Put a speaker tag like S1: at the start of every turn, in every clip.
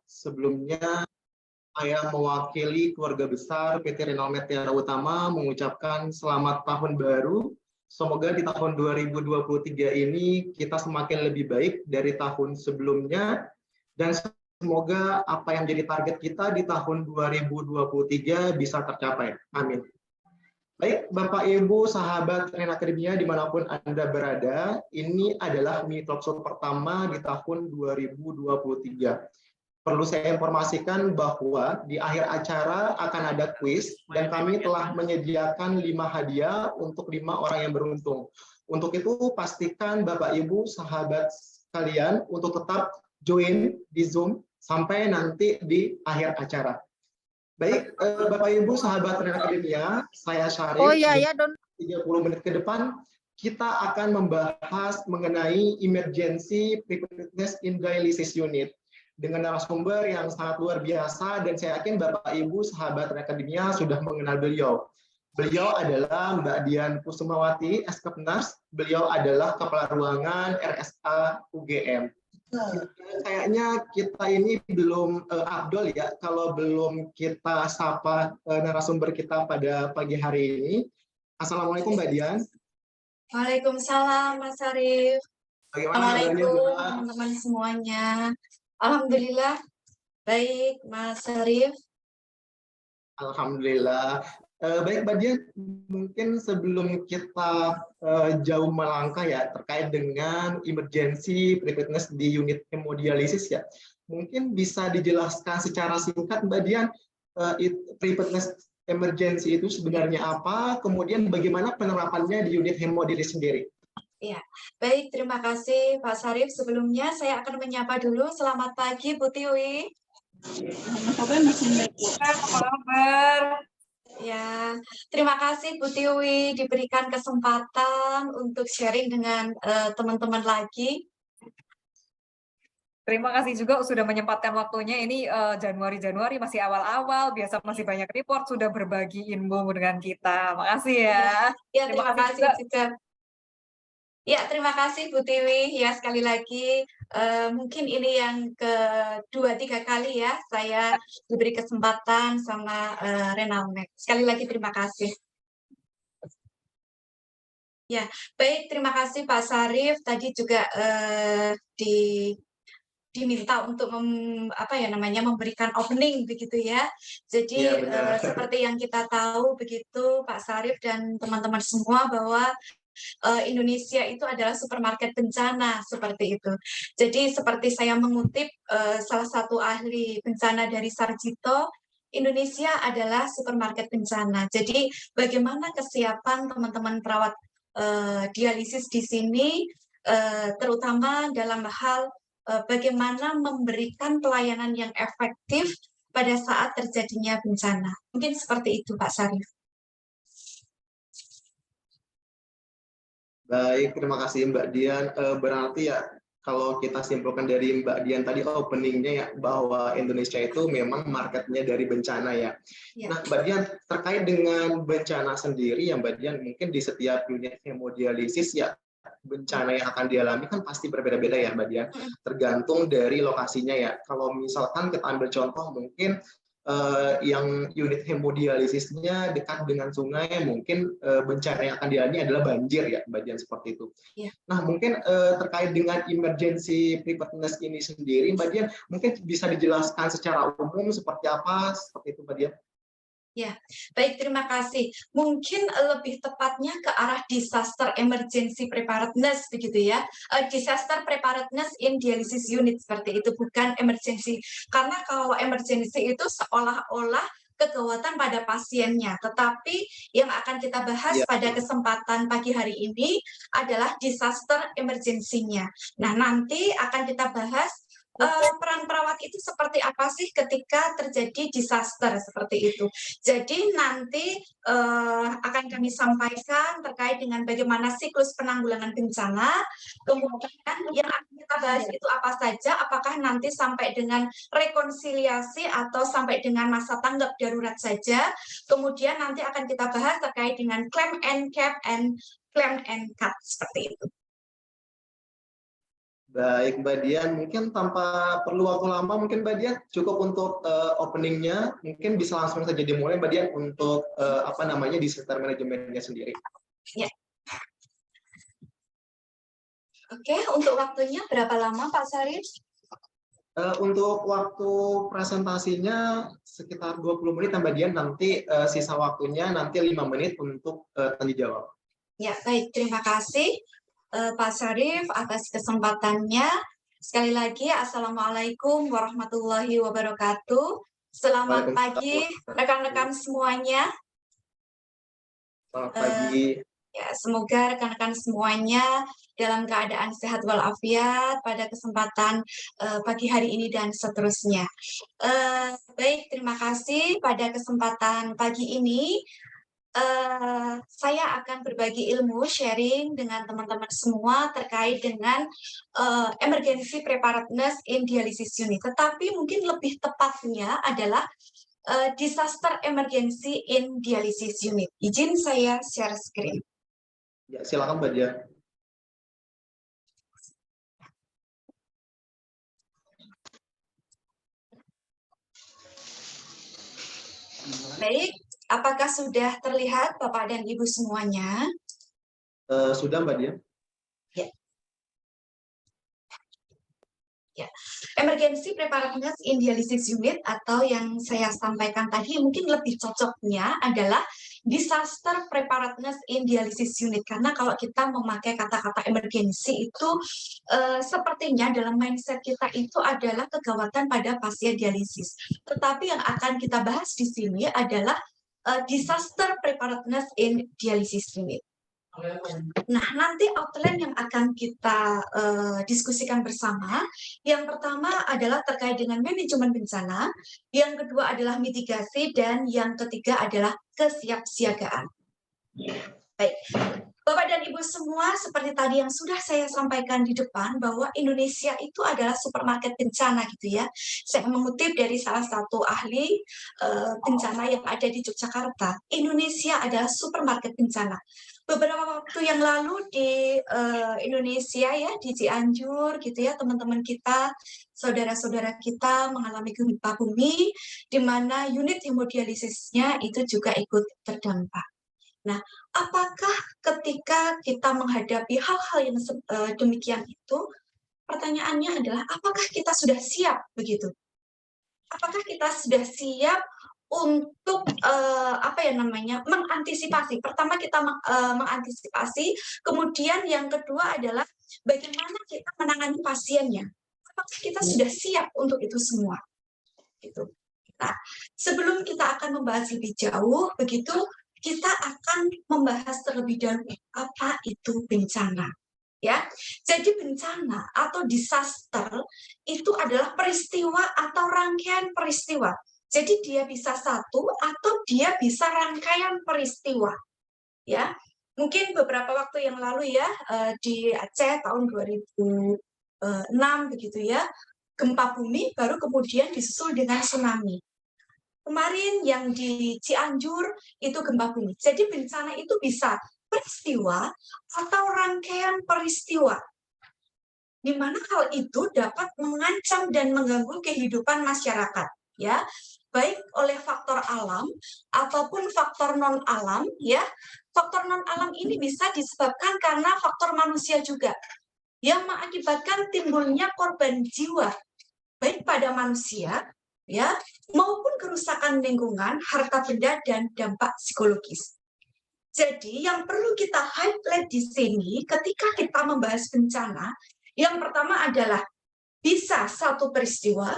S1: Sebelumnya saya mewakili keluarga besar PT Renault Tiara Utama mengucapkan selamat tahun baru. Semoga di tahun 2023 ini kita semakin lebih baik dari tahun sebelumnya, dan semoga apa yang jadi target kita di tahun 2023 bisa tercapai. Amin. Baik, Bapak Ibu, sahabat Ren Akademia dimanapun Anda berada, ini adalah mini talkshow pertama di tahun 2023. Perlu saya informasikan bahwa di akhir acara akan ada kuis dan kami telah menyediakan 5 hadiah untuk 5 orang yang beruntung. Untuk itu pastikan Bapak Ibu sahabat sekalian untuk tetap join di Zoom sampai nanti di akhir acara. Baik, Bapak Ibu sahabat Ren Akademia, saya Syarif. 30 menit ke depan kita akan membahas mengenai emergency preparedness in dialysis unit dengan narasumber yang sangat luar biasa, dan saya yakin Bapak Ibu sahabat Ren Akademia sudah mengenal beliau. Beliau adalah Mbak Dian Kusumawati, Eskepnas. Beliau adalah Kepala Ruangan RSA UGM. Kayaknya kita ini belum afdol ya kalau belum kita sapa narasumber kita pada pagi hari ini. Assalamualaikum Mbak Dian.
S2: Waalaikumsalam Mas Arif. Assalamualaikum teman-teman semuanya. Alhamdulillah baik Mas Arif.
S1: Alhamdulillah. Baik Mbak Dian, mungkin sebelum kita jauh melangkah ya terkait dengan emergency preparedness di unit hemodialisis ya, mungkin bisa dijelaskan secara singkat Mbak Dian, preparedness emergency itu sebenarnya apa, kemudian bagaimana penerapannya di unit hemodialisis sendiri?
S2: Ya, baik, terima kasih Pak Sarif. Sebelumnya saya akan menyapa dulu. Selamat pagi Bu Tiwi. Apa kabar? Ya, terima kasih Bu Tiwi diberikan kesempatan untuk sharing dengan teman-teman lagi.
S3: Terima kasih juga sudah menyempatkan waktunya. Ini Januari masih awal-awal, biasa masih banyak report, sudah berbagi ilmu dengan kita. Makasih ya.
S2: Ya, terima kasih juga. Ya, terima kasih Bu Tiwi. Ya, sekali lagi mungkin ini yang kedua-tiga kali ya saya diberi kesempatan sama Renault. Sekali lagi terima kasih. Ya, baik, terima kasih Pak Sarif. Tadi juga diminta untuk memberikan opening begitu ya. Jadi ya, seperti yang kita tahu begitu Pak Sarif dan teman-teman semua bahwa Indonesia itu adalah supermarket bencana seperti itu. Jadi seperti saya mengutip salah satu ahli bencana dari Sarjito, Indonesia adalah supermarket bencana. Jadi bagaimana kesiapan teman-teman perawat dialisis di sini, terutama dalam hal bagaimana memberikan pelayanan yang efektif pada saat terjadinya bencana. Mungkin seperti itu Pak Sarif.
S1: Baik, terima kasih Mbak Dian. Berarti ya kalau kita simpulkan dari Mbak Dian tadi openingnya ya bahwa Indonesia itu memang marketnya dari bencana ya. Nah Mbak Dian terkait dengan bencana sendiri ya Mbak Dian, mungkin di setiap unit hemodialisis ya bencana yang akan dialami kan pasti berbeda-beda ya Mbak Dian, tergantung dari lokasinya ya. Kalau misalkan kita ambil contoh mungkin yang unit hemodialisisnya dekat dengan sungai, mungkin bencana yang akan dialami adalah banjir ya Mbak Dian, seperti itu. Nah mungkin terkait dengan emergency preparedness ini sendiri Mbak Dian, mungkin bisa dijelaskan secara umum seperti apa, seperti itu Mbak Dian?
S2: Ya, baik, terima kasih. Mungkin lebih tepatnya ke arah disaster emergency preparedness begitu ya. Disaster preparedness in dialysis unit seperti itu, bukan emergency. Karena kalau emergency itu seolah-olah kegawatan pada pasiennya, tetapi yang akan kita bahas pada kesempatan pagi hari ini adalah disaster emergency-nya. Nah, nanti akan kita bahas peran perawat itu seperti apa sih ketika terjadi disaster seperti itu. Jadi nanti akan kami sampaikan terkait dengan bagaimana siklus penanggulangan bencana, kemudian yang akan kita bahas itu apa saja, apakah nanti sampai dengan rekonsiliasi atau sampai dengan masa tanggap darurat saja, kemudian nanti akan kita bahas terkait dengan claim and cap and claim and cut seperti itu.
S1: Baik, Mbak Dian, mungkin tanpa perlu waktu lama, mungkin Mbak Dian cukup untuk openingnya, mungkin bisa langsung saja dimulai Mbak Dian untuk apa namanya disaster manajemennya sendiri.
S2: Ya. Oke, untuk waktunya berapa lama Pak Sarif?
S1: Untuk waktu presentasinya sekitar 20 menit Mbak Dian, nanti sisa waktunya nanti 5 menit untuk tanya jawab.
S2: Ya, baik. Terima kasih Pak Sarif atas kesempatannya. Sekali lagi, Assalamualaikum warahmatullahi wabarakatuh. Selamat pagi rekan-rekan semuanya.
S1: Selamat pagi.
S2: Ya, semoga rekan-rekan semuanya dalam keadaan sehat walafiat pada kesempatan pagi hari ini dan seterusnya. Baik, terima kasih. Pada kesempatan pagi ini, saya akan berbagi ilmu, sharing dengan teman-teman semua terkait dengan emergency preparedness in dialysis unit. Tetapi mungkin lebih tepatnya adalah disaster emergency in dialysis unit. Izin saya share screen.
S1: Ya, silakan Mbak Dian.
S2: Baik, apakah sudah terlihat Bapak dan Ibu semuanya?
S1: Sudah Mbak Dian.
S2: Ya. Emergency preparedness in dialysis unit atau yang saya sampaikan tadi mungkin lebih cocoknya adalah disaster preparedness in dialysis unit, karena kalau kita memakai kata-kata emergency itu sepertinya dalam mindset kita itu adalah kegawatan pada pasien dialisis. Tetapi yang akan kita bahas di sini adalah disaster preparedness in dialysis unit. Nah, nanti outline yang akan kita diskusikan bersama, yang pertama adalah terkait dengan manajemen bencana, yang kedua adalah mitigasi, dan yang ketiga adalah kesiapsiagaan. Baik, Bapak dan Ibu semua, seperti tadi yang sudah saya sampaikan di depan, bahwa Indonesia itu adalah supermarket bencana gitu ya. Saya mengutip dari salah satu ahli bencana yang ada di Yogyakarta. Indonesia adalah supermarket bencana. Beberapa waktu yang lalu di Indonesia ya, di Cianjur gitu ya, teman-teman kita, saudara-saudara kita mengalami gempa bumi, di mana unit hemodialisisnya itu juga ikut terdampak. Nah, apakah ketika kita menghadapi hal-hal yang demikian itu, pertanyaannya adalah apakah kita sudah siap begitu? Apakah kita sudah siap untuk mengantisipasi? Pertama kita mengantisipasi, kemudian yang kedua adalah bagaimana kita menangani pasiennya. Apakah kita sudah siap untuk itu semua? Gitu. Nah, sebelum kita akan membahas lebih jauh, begitu kita akan membahas terlebih dahulu apa itu bencana. Ya, jadi bencana atau disaster itu adalah peristiwa atau rangkaian peristiwa. Jadi dia bisa satu atau dia bisa rangkaian peristiwa. Ya, mungkin beberapa waktu yang lalu ya di Aceh tahun 2006 begitu ya, gempa bumi baru kemudian disusul dengan tsunami. Kemarin yang di Cianjur itu gempa bumi. Jadi bencana itu bisa peristiwa atau rangkaian peristiwa, di mana hal itu dapat mengancam dan mengganggu kehidupan masyarakat, ya, baik oleh faktor alam ataupun faktor non alam, ya. Faktor non alam ini bisa disebabkan karena faktor manusia juga, yang mengakibatkan timbulnya korban jiwa, baik pada manusia, ya, maupun kerusakan lingkungan, harta benda, dan dampak psikologis. Jadi yang perlu kita highlight di sini ketika kita membahas bencana, yang pertama adalah bisa satu peristiwa,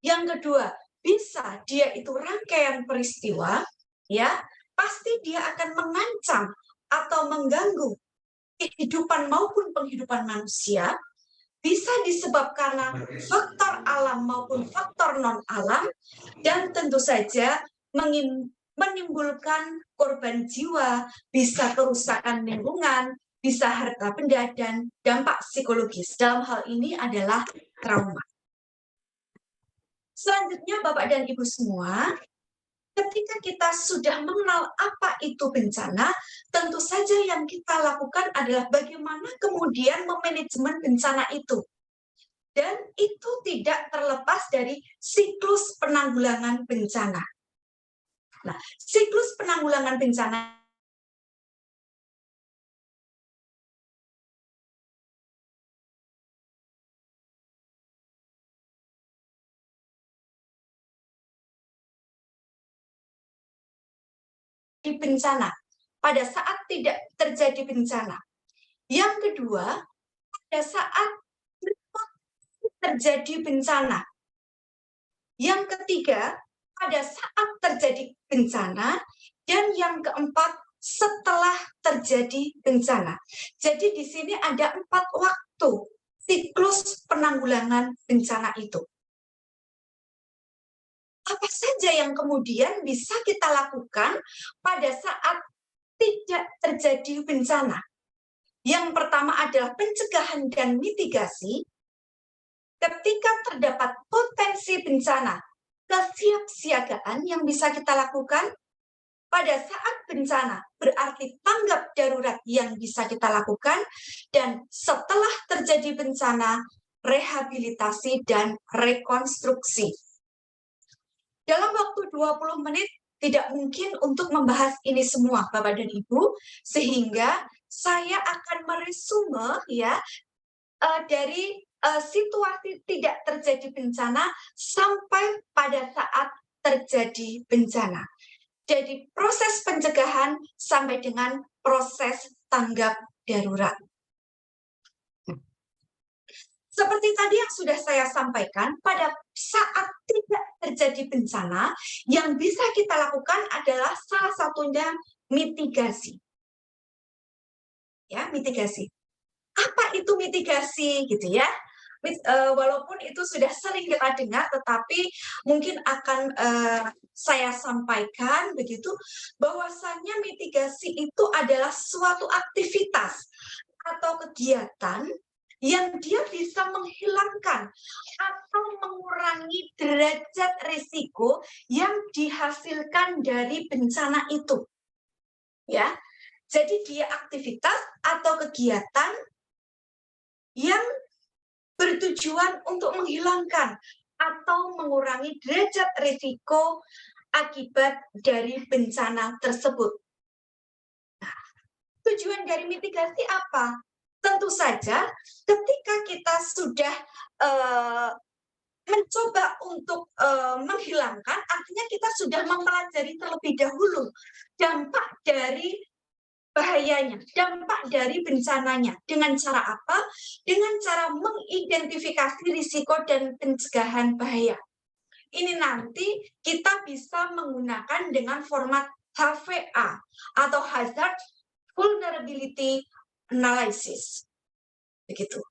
S2: yang kedua bisa dia itu rangkaian peristiwa, ya, pasti dia akan mengancam atau mengganggu kehidupan maupun penghidupan manusia, bisa disebabkan karena faktor alam maupun faktor non alam, dan tentu saja menimbulkan korban jiwa, bisa kerusakan lingkungan, bisa harta benda, dan dampak psikologis. Dalam hal ini adalah trauma. Selanjutnya, Bapak dan Ibu semua, ketika kita sudah mengenal apa itu bencana, tentu saja yang kita lakukan adalah bagaimana kemudian memanajemen bencana itu. Dan itu tidak terlepas dari siklus penanggulangan bencana. Nah, siklus penanggulangan bencana di bencana pada saat tidak terjadi bencana. Yang kedua, pada saat terjadi bencana. Yang ketiga, pada saat terjadi bencana. Dan yang keempat, setelah terjadi bencana. Jadi di sini ada 4 waktu siklus penanggulangan bencana itu. Apa saja yang kemudian bisa kita lakukan pada saat tidak terjadi bencana? Yang pertama adalah pencegahan dan mitigasi. Ketika terdapat potensi bencana, kesiapsiagaan yang bisa kita lakukan pada saat bencana berarti tanggap darurat yang bisa kita lakukan, dan setelah terjadi bencana, rehabilitasi dan rekonstruksi. Dalam waktu 20 menit tidak mungkin untuk membahas ini semua, Bapak dan Ibu, sehingga saya akan meresume ya dari situasi tidak terjadi bencana sampai pada saat terjadi bencana. Jadi proses pencegahan sampai dengan proses tanggap darurat. Seperti tadi yang sudah saya sampaikan, pada saat tidak terjadi bencana, yang bisa kita lakukan adalah salah satunya mitigasi. Ya, mitigasi. Apa itu mitigasi gitu ya? Walaupun itu sudah sering kita dengar, tetapi mungkin akan saya sampaikan begitu, bahwasannya mitigasi itu adalah suatu aktivitas atau kegiatan yang dia bisa menghilangkan atau mengurangi derajat risiko yang dihasilkan dari bencana itu. Ya, jadi dia aktivitas atau kegiatan yang bertujuan untuk menghilangkan atau mengurangi derajat risiko akibat dari bencana tersebut. Nah, tujuan dari mitigasi apa? Tentu saja ketika kita sudah mencoba untuk menghilangkan, artinya kita sudah mempelajari terlebih dahulu dampak dari bahayanya, dampak dari bencananya. Dengan cara apa? Dengan cara mengidentifikasi risiko dan pencegahan bahaya. Ini nanti kita bisa menggunakan dengan format HVA atau Hazard Vulnerability Analysis. Begitu.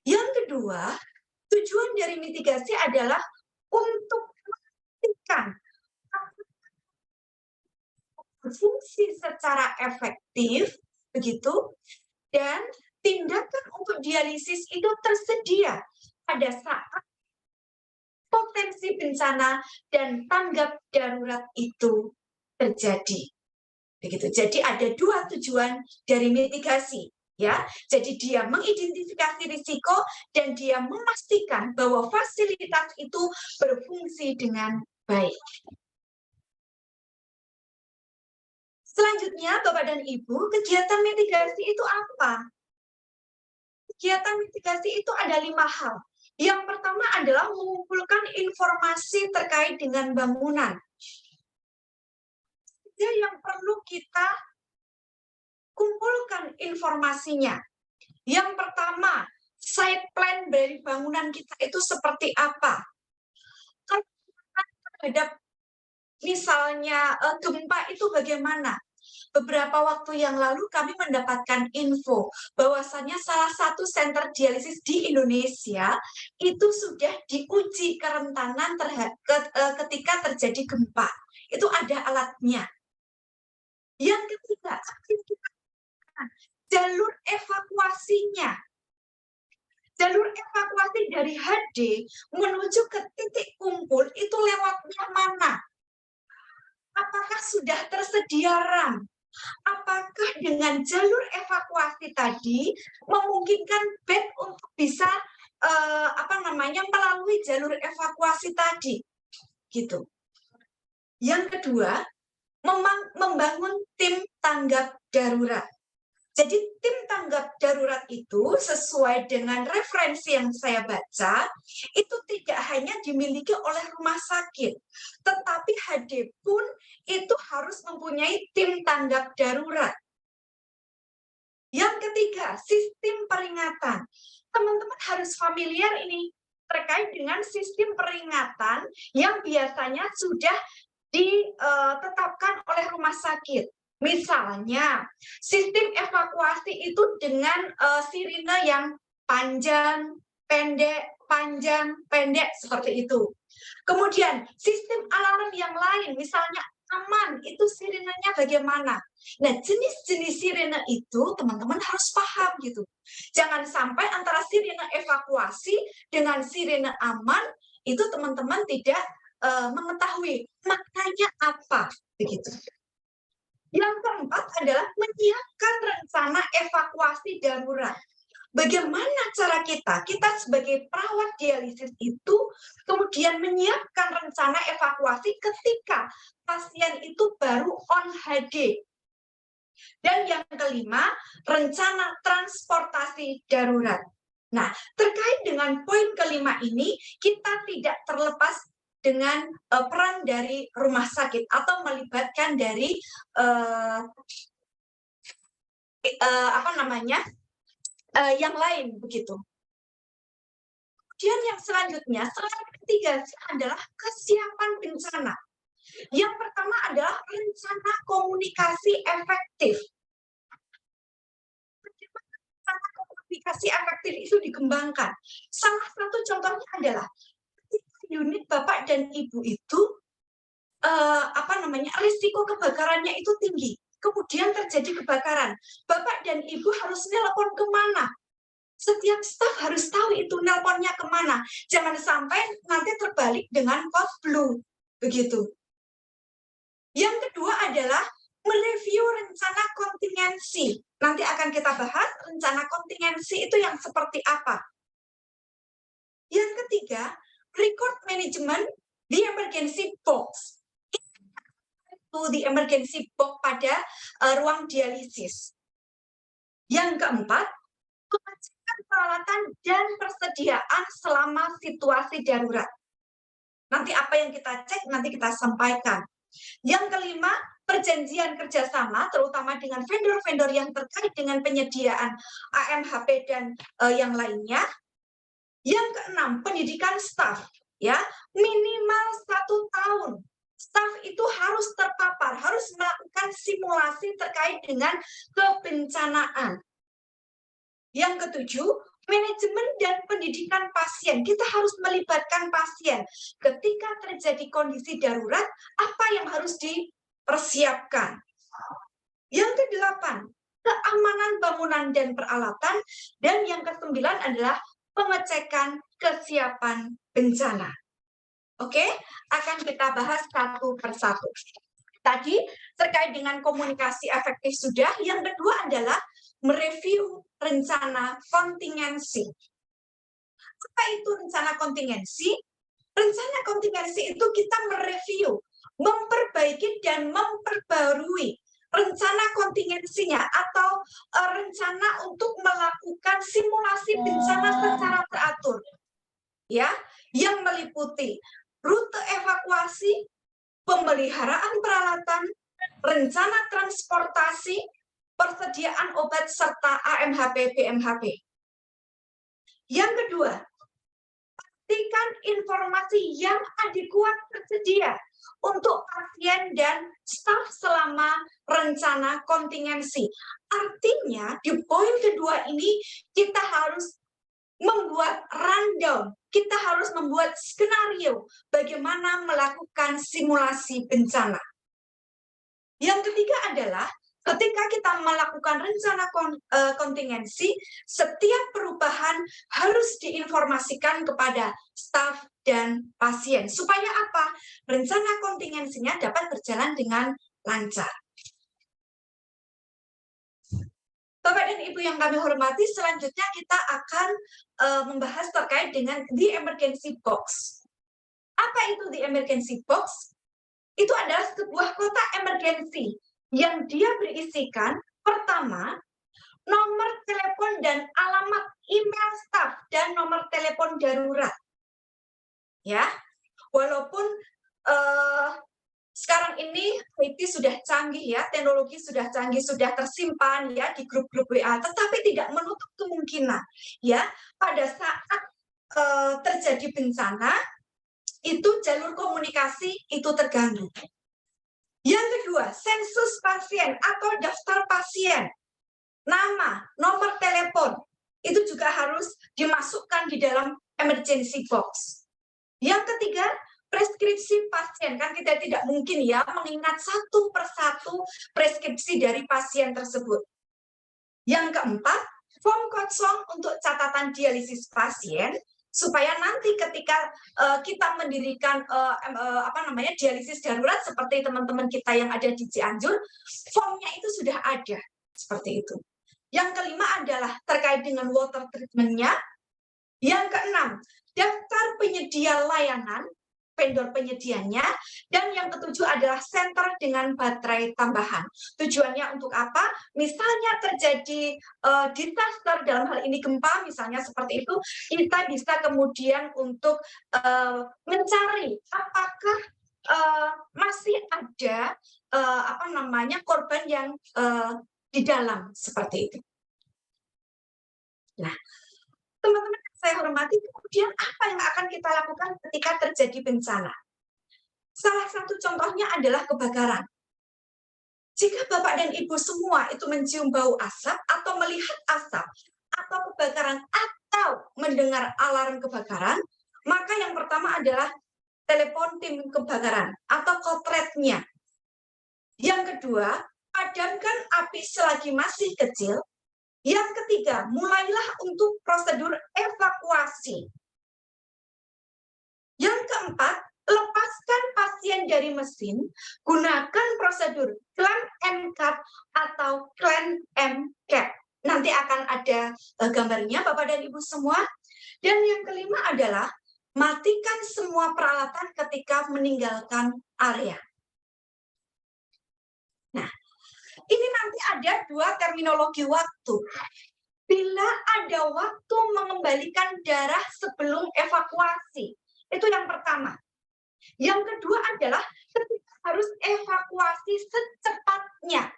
S2: Yang kedua, tujuan dari mitigasi adalah untuk memastikan berfungsi secara efektif, begitu, dan tindakan untuk dialisis itu tersedia pada saat potensi bencana dan tanggap darurat itu terjadi. Begitu. Jadi ada 2 tujuan dari mitigasi, ya. Jadi dia mengidentifikasi risiko dan dia memastikan bahwa fasilitas itu berfungsi dengan baik. Selanjutnya, Bapak dan Ibu, kegiatan mitigasi itu apa? Kegiatan mitigasi itu ada 5 hal. Yang pertama adalah mengumpulkan informasi terkait dengan bangunan. Yang perlu kita kumpulkan informasinya. Yang pertama, site plan dari bangunan kita itu seperti apa? Terhadap misalnya gempa itu bagaimana? Beberapa waktu yang lalu kami mendapatkan info bahwasannya salah satu center dialisis di Indonesia itu sudah diuji kerentanan ketika terjadi gempa. Itu ada alatnya. Yang ketiga, jalur evakuasinya. Jalur evakuasi dari HD menuju ke titik kumpul itu lewatnya mana? Apakah sudah tersedia RAM? Apakah dengan jalur evakuasi tadi memungkinkan bed untuk bisa melalui jalur evakuasi tadi, gitu. Yang kedua, membangun tim tanggap darurat. Jadi tim tanggap darurat itu sesuai dengan referensi yang saya baca, itu tidak hanya dimiliki oleh rumah sakit, tetapi HD pun itu harus mempunyai tim tanggap darurat. Yang ketiga, sistem peringatan. Teman-teman harus familiar ini terkait dengan sistem peringatan yang biasanya sudah ditetapkan oleh rumah sakit. Misalnya, sistem evakuasi itu dengan sirine yang panjang, pendek, panjang, pendek, seperti itu. Kemudian, sistem alarm yang lain, misalnya aman, itu sirinenya bagaimana. Nah, jenis-jenis sirine itu teman-teman harus paham gitu. Jangan sampai antara sirine evakuasi dengan sirine aman, itu teman-teman tidak mengetahui maknanya apa, begitu. Yang keempat adalah menyiapkan rencana evakuasi darurat. Bagaimana cara kita sebagai perawat dialisis itu kemudian menyiapkan rencana evakuasi ketika pasien itu baru on HD. Dan yang kelima, rencana transportasi darurat. Nah, terkait dengan poin kelima ini, kita tidak terlepas dengan peran dari rumah sakit atau melibatkan dari yang lain begitu. Kemudian yang selanjutnya, slide ketiga adalah kesiapan bencana. Yang pertama adalah rencana komunikasi efektif. Rencana komunikasi efektif itu dikembangkan. Salah satu contohnya adalah unit Bapak dan Ibu itu risiko kebakarannya itu tinggi. Kemudian terjadi kebakaran. Bapak dan Ibu harus nelpon kemana? Setiap staf harus tahu itu nelponnya kemana. Jangan sampai nanti terbalik dengan code blue. Begitu. Yang kedua adalah mereview rencana kontingensi. Nanti akan kita bahas rencana kontingensi itu yang seperti apa. Yang ketiga, record management di emergency box. Itu di emergency box pada ruang dialisis. Yang keempat, pengecekan peralatan dan persediaan selama situasi darurat. Nanti apa yang kita cek, nanti kita sampaikan. Yang kelima, perjanjian kerjasama, terutama dengan vendor-vendor yang terkait dengan penyediaan AMHP dan yang lainnya. Yang keenam, pendidikan staf, ya, minimal 1 tahun. Staf itu harus terpapar, harus melakukan simulasi terkait dengan kebencanaan. Yang ketujuh, manajemen dan pendidikan pasien. Kita harus melibatkan pasien. Ketika terjadi kondisi darurat, apa yang harus dipersiapkan? Yang kedelapan, keamanan bangunan dan peralatan. Dan yang kesembilan adalah pengecekan kesiapan bencana. Oke, akan kita bahas satu persatu. Tadi terkait dengan komunikasi efektif sudah. Yang kedua adalah mereview rencana kontingensi. Apa itu rencana kontingensi? Rencana kontingensi itu kita mereview, memperbaiki dan memperbarui rencana kontingensinya atau rencana untuk melakukan simulasi bencana secara teratur, ya, yang meliputi rute evakuasi, pemeliharaan peralatan, rencana transportasi, persediaan obat serta AMHP BMHP. Yang kedua, pastikan informasi yang adekuat tersedia untuk pasien dan staf selama rencana kontingensi. Artinya, di poin kedua ini kita harus membuat rundown, kita harus membuat skenario bagaimana melakukan simulasi bencana. Yang ketiga adalah ketika kita melakukan rencana kontingensi, setiap perubahan harus diinformasikan kepada staf dan pasien. Supaya apa? Rencana kontingensinya dapat berjalan dengan lancar. Bapak dan Ibu yang kami hormati, selanjutnya kita akan membahas terkait dengan the emergency box. Apa itu the emergency box? Itu adalah sebuah kotak emergency yang dia berisikan pertama nomor telepon dan alamat email staf dan nomor telepon darurat. Ya, walaupun sekarang ini IT sudah canggih ya, teknologi sudah canggih, sudah tersimpan ya di grup-grup WA, tetapi tidak menutup kemungkinan ya pada saat terjadi bencana itu jalur komunikasi itu terganggu. Yang kedua, sensus pasien atau daftar pasien, nama, nomor telepon itu juga harus dimasukkan di dalam emergency box. Yang ketiga, preskripsi pasien, kan kita tidak mungkin ya mengingat satu persatu preskripsi dari pasien tersebut. Yang keempat, form kosong untuk catatan dialisis pasien supaya nanti ketika kita mendirikan dialisis darurat seperti teman-teman kita yang ada di Cianjur, formnya itu sudah ada seperti itu. Yang kelima adalah terkait dengan water treatment-nya. Yang keenam, daftar penyedia layanan, vendor penyedianya, dan yang ketujuh adalah center dengan baterai tambahan. Tujuannya untuk apa? Misalnya terjadi disaster, dalam hal ini gempa misalnya seperti itu, kita bisa kemudian untuk mencari apakah masih ada korban yang di dalam seperti itu. Nah, teman-teman saya hormati, kemudian apa yang akan kita lakukan ketika terjadi bencana? Salah satu contohnya adalah kebakaran. Jika Bapak dan Ibu semua itu mencium bau asap atau melihat asap atau kebakaran atau mendengar alarm kebakaran, maka yang pertama adalah telepon tim kebakaran atau kotletnya. Yang kedua, padamkan api selagi masih kecil. Yang ketiga, mulailah untuk prosedur evakuasi. Yang keempat, lepaskan pasien dari mesin, gunakan prosedur clamp and cut atau clamp and cap. Nanti akan ada gambarnya Bapak dan Ibu semua. Dan yang kelima adalah matikan semua peralatan ketika meninggalkan area. Nah, ini nanti ada dua terminologi waktu. Bila ada waktu mengembalikan darah sebelum evakuasi, itu yang pertama. Yang kedua adalah ketika harus evakuasi secepatnya.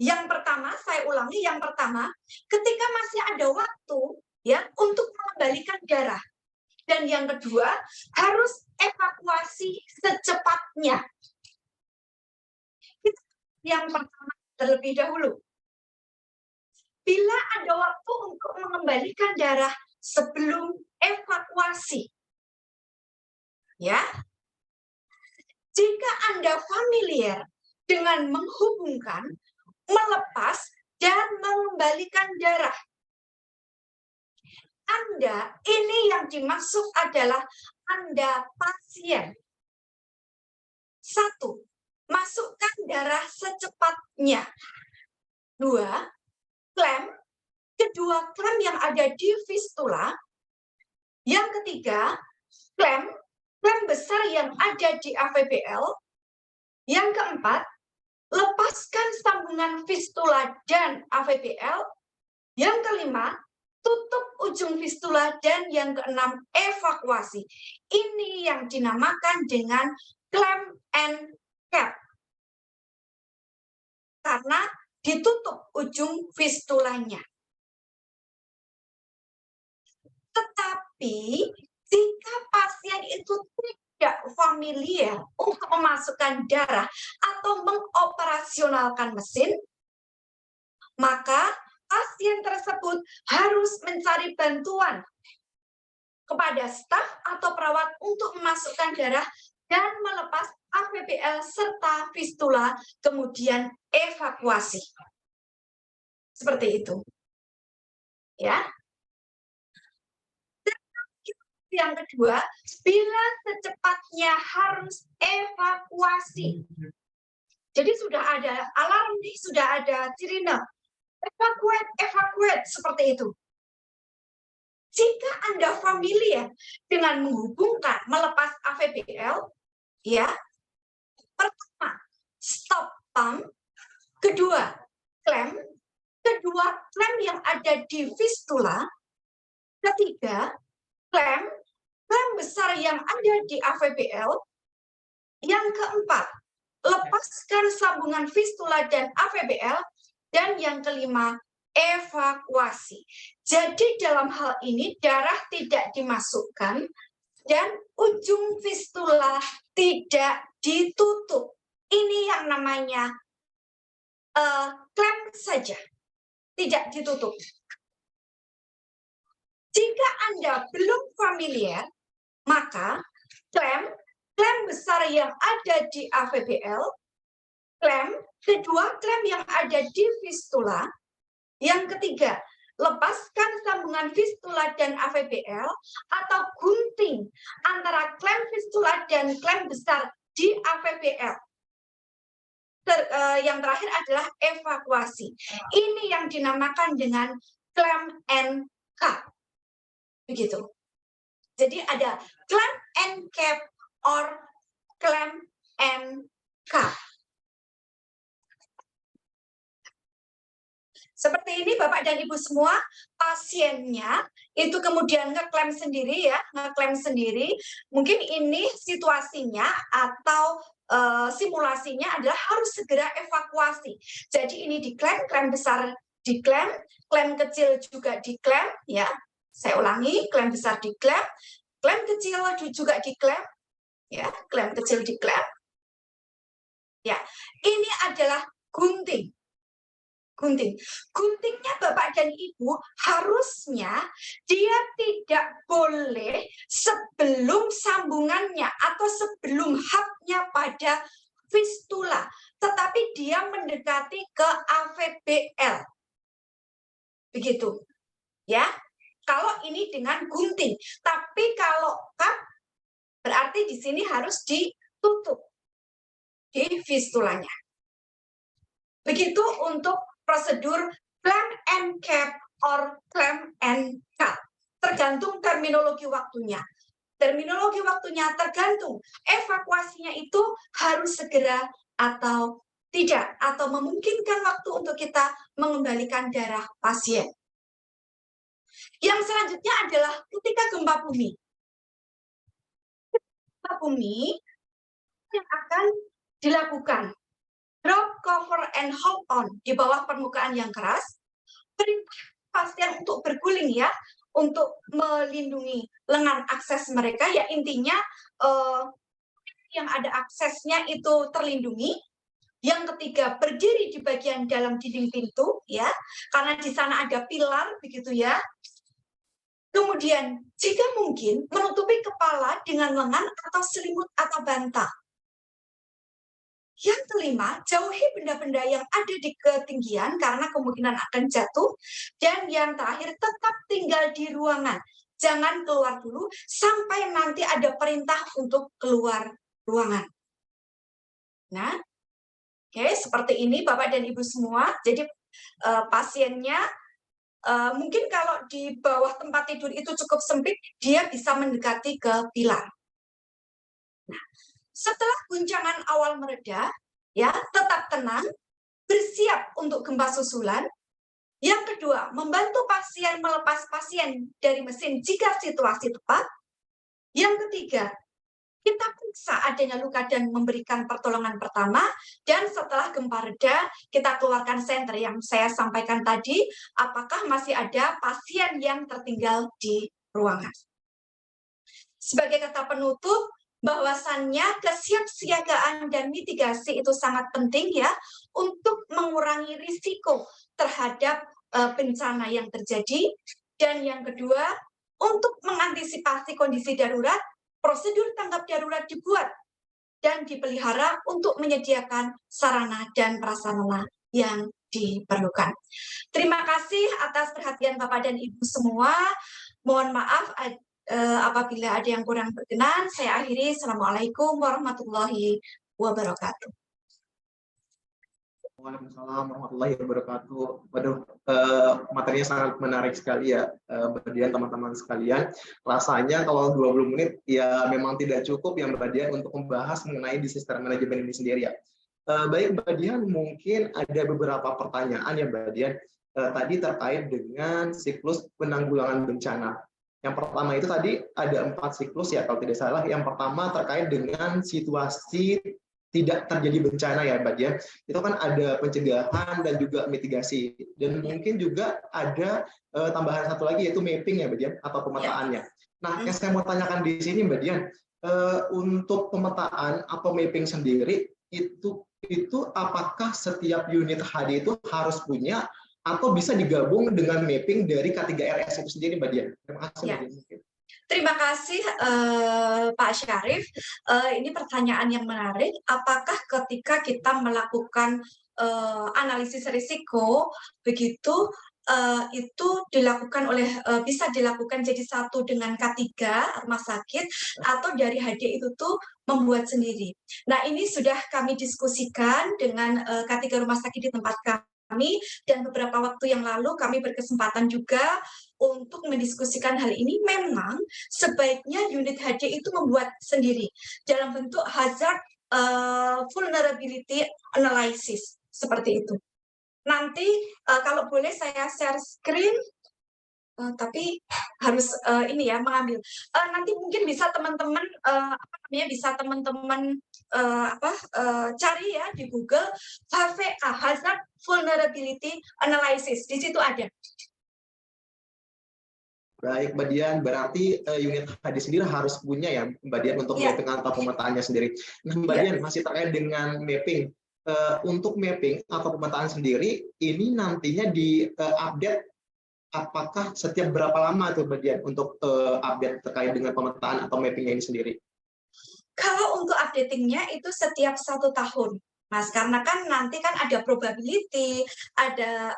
S2: Yang pertama, saya ulangi, yang pertama, ketika masih ada waktu ya untuk mengembalikan darah. Dan yang kedua, harus evakuasi secepatnya. Yang pertama terlebih dahulu. Bila ada waktu untuk mengembalikan darah sebelum evakuasi. Ya. Jika Anda familiar dengan menghubungkan, melepas, dan mengembalikan darah. Anda, ini yang dimaksud adalah Anda pasien. 1. Masukkan darah secepatnya. 2. Klem. Kedua, klem yang ada di fistula. Yang ketiga, klem besar yang ada di AVBL. Yang keempat, lepaskan sambungan fistula dan AVBL. Yang kelima, tutup ujung fistula, dan yang keenam, evakuasi. Ini yang dinamakan dengan clamp and cap. Karena ditutup ujung fistulanya. Tetapi jika pasien itu tidak familiar untuk memasukkan darah atau mengoperasionalkan mesin, maka pasien tersebut harus mencari bantuan kepada staf atau perawat untuk memasukkan darah dan melepas AVBL serta fistula, kemudian evakuasi. Seperti itu. Ya. Dan yang kedua, bila secepatnya harus evakuasi. Jadi sudah ada alarm nih, sudah ada sirine. evakuat seperti itu. Jika Anda familiar dengan menghubungkan melepas AVBL, ya, pertama stop pump, kedua klem yang ada di fistula, ketiga klem besar yang ada di AVBL, yang keempat lepaskan sambungan fistula dan AVBL, dan yang kelima evakuasi. Jadi dalam hal ini darah tidak dimasukkan dan ujung fistula tidak ditutup. Ini yang namanya klem saja, tidak ditutup. Jika Anda belum familiar, maka klem besar yang ada di AVBL, kedua klem yang ada di fistula, yang ketiga lepaskan sambungan fistula dan AVBL atau gunting antara klem fistula dan klem besar di AVBL. Yang terakhir adalah evakuasi. Ini yang dinamakan dengan klem and cap. Begitu. Jadi ada klem and cap or klem and cap. Seperti ini Bapak dan Ibu semua, pasiennya itu kemudian ngeklaim sendiri ya, Mungkin ini situasinya atau simulasinya adalah harus segera evakuasi. Jadi ini diklaim, klem besar diklaim, klem kecil juga diklaim ya. Saya ulangi, klem besar diklaim, klem kecil juga diklaim ya, klem kecil diklaim. Ya, ini adalah gunting. Guntingnya Bapak dan Ibu harusnya dia tidak boleh sebelum sambungannya atau sebelum hubnya pada fistula, tetapi dia mendekati ke AVBL. Begitu. Ya. Kalau ini dengan gunting, tapi kalau cup berarti di sini harus ditutup di fistulanya. Begitu untuk prosedur klem and cap or klem and cut. Tergantung terminologi waktunya. Terminologi waktunya tergantung evakuasinya itu harus segera atau tidak, atau memungkinkan waktu untuk kita mengembalikan darah pasien. Yang selanjutnya adalah ketika gempa bumi. Gempa bumi yang akan dilakukan drop, cover, and hold on di bawah permukaan yang keras, perintah pasien untuk berguling ya, untuk melindungi lengan akses mereka, ya intinya yang ada aksesnya itu terlindungi. Yang ketiga, berdiri di bagian dalam dinding pintu, ya, karena di sana ada pilar, begitu ya. Kemudian, jika mungkin, menutupi kepala dengan lengan atau selimut atau bantal. Yang kelima, jauhi benda-benda yang ada di ketinggian karena kemungkinan akan jatuh. Dan yang terakhir, tetap tinggal di ruangan. Jangan keluar dulu sampai nanti ada perintah untuk keluar ruangan. Nah, oke, seperti ini Bapak dan Ibu semua. Jadi pasiennya mungkin kalau di bawah tempat tidur itu cukup sempit, dia bisa mendekati ke pilar. Nah, setelah guncangan awal mereda, ya tetap tenang, bersiap untuk gempa susulan. Yang kedua, membantu pasien melepas pasien dari mesin jika situasi tepat. Yang ketiga, kita periksa adanya luka dan memberikan pertolongan pertama. Dan setelah gempa reda, kita keluarkan senter yang saya sampaikan tadi, apakah masih ada pasien yang tertinggal di ruangan. Sebagai kata penutup, bahwasannya kesiapsiagaan dan mitigasi itu sangat penting ya untuk mengurangi risiko terhadap bencana yang terjadi. Dan yang kedua, untuk mengantisipasi kondisi darurat, prosedur tanggap darurat dibuat dan dipelihara untuk menyediakan sarana dan prasarana yang diperlukan. Terima kasih atas perhatian Bapak dan Ibu semua. Mohon maaf apabila ada yang kurang berkenan. Saya akhiri. Assalamualaikum warahmatullahi wabarakatuh.
S1: Waalaikumsalam warahmatullahi wabarakatuh. Waduh, materinya sangat menarik sekali ya, Mbak Dian, teman-teman sekalian. Rasanya kalau 20 menit ya memang tidak cukup ya Mbak Dian untuk membahas mengenai disaster management ini sendiri ya. Baik Mbak Dian, mungkin ada beberapa pertanyaan ya Mbak Dian. Tadi terkait dengan siklus penanggulangan bencana. Yang pertama itu tadi ada 4 siklus ya kalau tidak salah. Yang pertama terkait dengan situasi tidak terjadi bencana ya Mbak Dian. Itu kan ada pencegahan dan juga mitigasi. Dan mungkin juga ada tambahan satu lagi yaitu mapping ya Mbak Dian, atau pemetaannya. Nah, yang saya mau tanyakan di sini Mbak Dian, untuk pemetaan atau mapping sendiri itu apakah setiap unit HD itu harus punya atau bisa digabung dengan mapping dari K3RS itu sendiri Mbak Dian? Terima kasih Mbak Dian.
S2: Terima kasih Pak Syarif. Ini pertanyaan yang menarik. Apakah ketika kita melakukan analisis risiko begitu itu dilakukan bisa dilakukan jadi satu dengan K3 rumah sakit atau dari HD itu tuh membuat sendiri. Nah, ini sudah kami diskusikan dengan K3 rumah sakit di tempat kami, dan beberapa waktu yang lalu kami berkesempatan juga untuk mendiskusikan hal ini. Memang sebaiknya unit HD itu membuat sendiri dalam bentuk hazard vulnerability analysis seperti itu. Nanti kalau boleh saya share screen, tapi harus ini ya mengambil. Nanti mungkin bisa teman-teman cari ya di Google HVA, Hazard Vulnerability Analysis. Di situ ada.
S1: Baik Mbak Dian, berarti unit HD sendiri harus punya ya Mbak Dian untuk mapping atau pemetaannya sendiri. Nah Mbak Dian, masih terkait dengan mapping. Untuk mapping atau pemetaan sendiri, ini nantinya di-update apakah setiap berapa lama tuh Mbak Dian untuk update terkait dengan pemetaan atau mappingnya ini sendiri?
S2: Kalau untuk updatingnya itu setiap 1 tahun. Mas, karena kan nanti kan ada probability, ada